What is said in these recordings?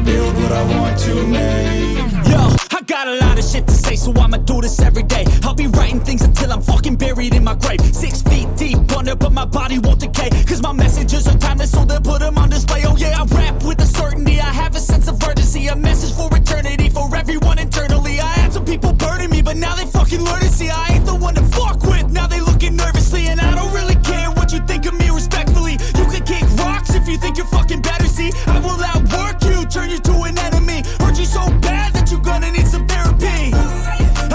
build what I want to make. Yo, I got a lot of shit to say, so I'ma do this every day. I'll be writing things until I'm fucking buried in my grave. 6 feet deep under, but my body won't decay, cause my messages are timeless, so they'll put them on display. Oh yeah, I rap with a certainty, I have a sense of urgency, a message for eternity, for everyone internally. I had some people burning me, but now they fucking learn to see I ain't the one to fuck with, now they looking nervously. And I don't really care what you think of me, respectfully. You can kick rocks if you think you're fucking better, see I will outwork you, turn you to an enemy. Hurt you so bad that you're gonna need some therapy.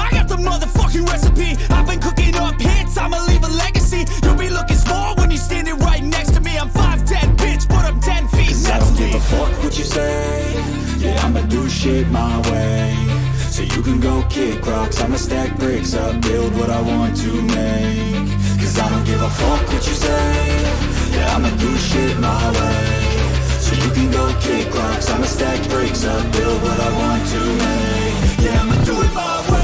I got the motherfucking recipe, I've been cooking up hits, I'ma leave a legacy. You'll be looking small when you're standing right next to me. I'm 5'10", bitch, but I'm 10 feet Cause I don't give a fuck what you say. Yeah, I'ma do shit my way. So you can go kick rocks, I'ma stack bricks up, build what I want to make. Cause I don't give a fuck what you say. Yeah, I'ma do shit my way. So you can go kick rocks, I'ma stack bricks up, build what I want to make. Yeah, I'ma do it my way.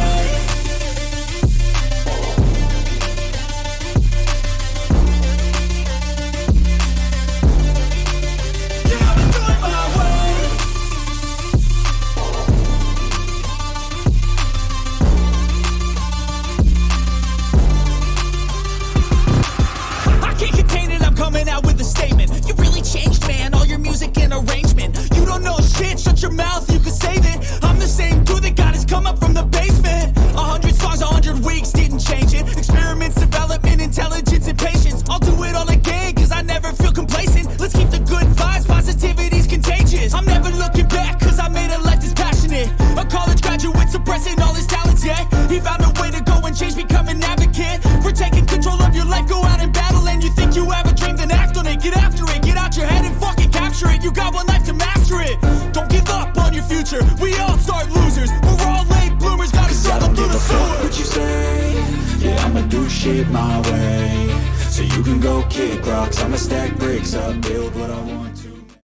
Coming out with a statement. You really changed, man, all your music and arrangement. You don't know shit, shut your mouth, you can save it. I'm the same dude that got his come up from the basement. 100 songs, 100 weeks, didn't change it. Experiments, development, intelligence, and patience. I'll do it all again, cause I never feel complacent. Let's keep the good vibes, positivity's contagious. I'm never looking back, cause I made a life that's passionate. A college graduate suppressing all his talents, yeah. He found a way to go and change, become an advocate. For taking control of your life, go out and battle. And you think you have a dream, then act on it. Get after it, get out your head and fucking capture it. You got one life to master it. Don't give up on your future, we all start losers. We're all late bloomers, gotta struggle through the sewer. What you say? Yeah, I'ma do shit my way. So you can go kick rocks, I'ma stack bricks up, build what I want.